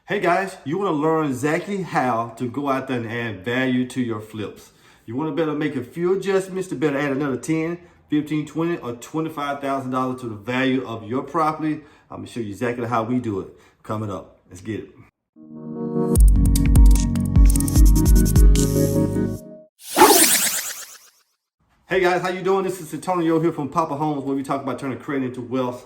Hey guys, you want to learn exactly how to go out there and add value to your flips. You want to better make a few adjustments to better add another 10, 15, 20, or $25,000 to the value of your property. I'm going to show you exactly how we do it coming up. Let's get it. Hey guys, how you doing? This is Antonio here from Poppa Homes, where we talk about turning credit into wealth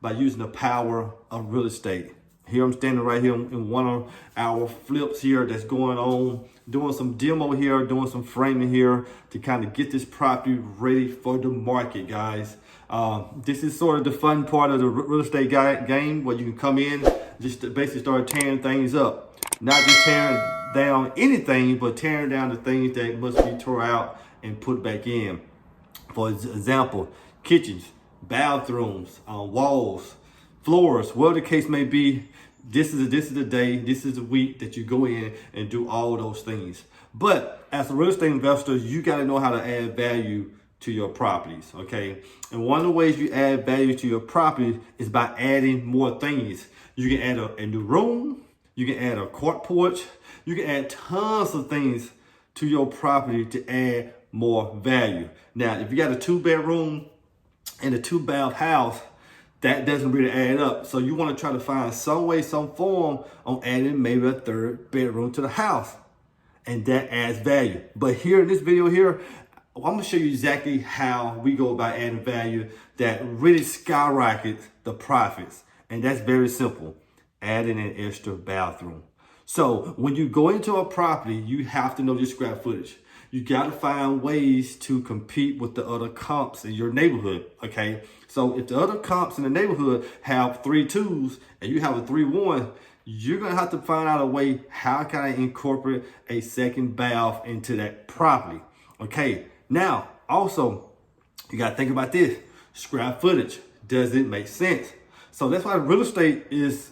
by using the power of real estate. Here I'm standing right here in one of our flips here that's going on, doing some demo here, doing some framing here to kind of get this property ready for the market, guys. This is sort of the fun part of the real estate game where you can come in, just to basically start tearing things up. Not just tearing down anything, but tearing down the things that must be tore out and put back in. For example, kitchens, bathrooms, walls, floors, whatever the case may be. This is the day, this is the week that you go in and do all those things. But as a real estate investor, you got to know how to add value to your properties, okay? And one of the ways you add value to your property is by adding more things. You can add a new room, you can add a court porch, you can add tons of things to your property to add more value. Now, if you got a 2-bedroom and a 2-bath house, that doesn't really add up. So you want to try to find some way, some form on adding maybe a 3rd bedroom to the house. And that adds value. But here in this video here, I'm going to show you exactly how we go about adding value that really skyrockets the profits. And that's very simple. Adding an extra bathroom. So when you go into a property, you have to know your square footage. You got to find ways to compete with the other comps in your neighborhood, okay? So if the other comps in the neighborhood have 3 2s and you have a 3 1, you're going to have to find out a way, how can I incorporate a second bath into that property, okay? Now, also, you got to think about this. Square footage. Does it make sense? So that's why real estate is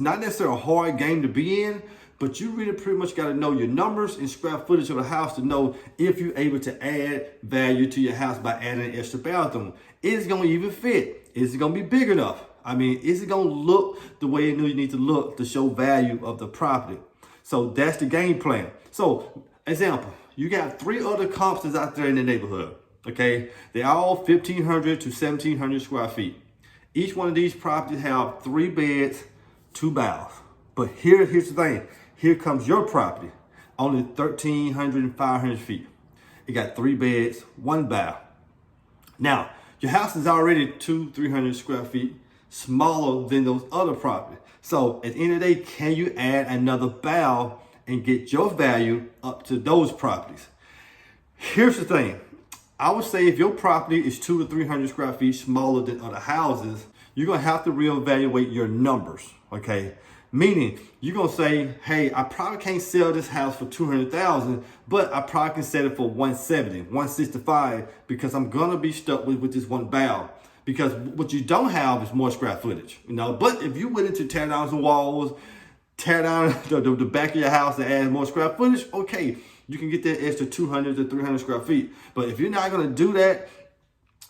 not necessarily a hard game to be in, but you really pretty much got to know your numbers and square footage of the house to know if you're able to add value to your house by adding an extra bathroom. Is it going to even fit? Is it going to be big enough? I mean, is it going to look the way you need to look to show value of the property? So that's the game plan. So, example, you got 3 other comps that's out there in the neighborhood, okay? They're all 1,500 to 1,700 square feet. Each one of these properties have 3 beds, 2 baths. But here's the thing. Here comes your property, only 1,300 and 500 feet. It got 3 beds, 1 bath. Now, your house is already 200-300 square feet smaller than those other properties. So at the end of the day, can you add another bath and get your value up to those properties? Here's the thing. I would say if your property is 200 to 300 square feet smaller than other houses, you're going to have to reevaluate your numbers, okay? Meaning, you're going to say, hey, I probably can't sell this house for $200,000, but I probably can sell it for $170, $165, because I'm going to be stuck with this 1 bath. Because what you don't have is more square footage, you know? But if you went into tear down some walls, tear down the back of your house and add more square footage, okay, you can get that extra 200 to 300 square feet. But if you're not going to do that,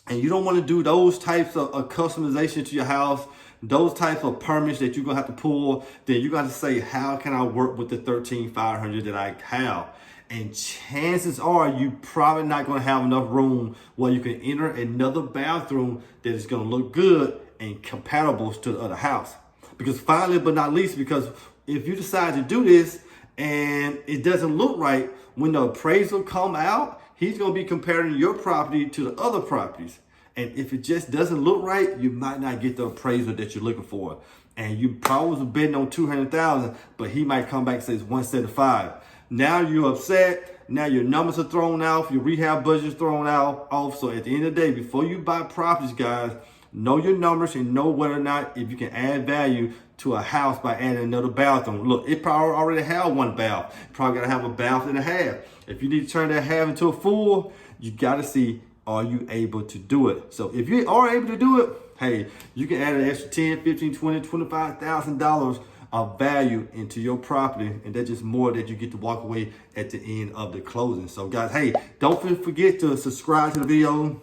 and you don't want to do those types of customization to your house, those types of permits that you're going to have to pull, then you got to say, how can I work with the 13,500 that I have? And chances are you probably not going to have enough room where you can enter another bathroom that is going to look good and compatible to the other house. Because finally, but not least, because if you decide to do this and it doesn't look right, when the appraisal come out, he's going to be comparing your property to the other properties. And if it just doesn't look right, you might not get the appraisal that you're looking for. And you probably was betting on $200,000, but he might come back and say it's $175. Now you're upset. Now your numbers are thrown out. Your rehab budget is thrown out. So at the end of the day, before you buy properties, guys, know your numbers and know whether or not if you can add value to a house by adding another bathroom. Look, it probably already have 1 bath. You probably got to have a bath and a half. If you need to turn that half into a full, you got to see, are you able to do it? So if you are able to do it, hey, you can add an extra $10, $15, $20, $25,000 of value into your property, and that's just more that you get to walk away at the end of the closing. So guys, hey, don't forget to subscribe to the video.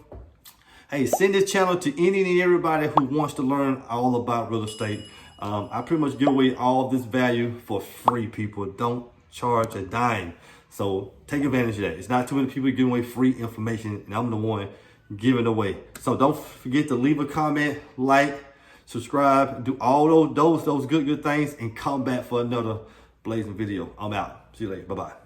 Hey, send this channel to any and everybody who wants to learn all about real estate. I pretty much give away all this value for free, people. Don't charge a dime. So take advantage of that. It's not too many people giving away free information, and I'm the one giving away. So don't forget to leave a comment, like, subscribe, do all those good things, and come back for another blazing video. I'm out. See you later. Bye-bye.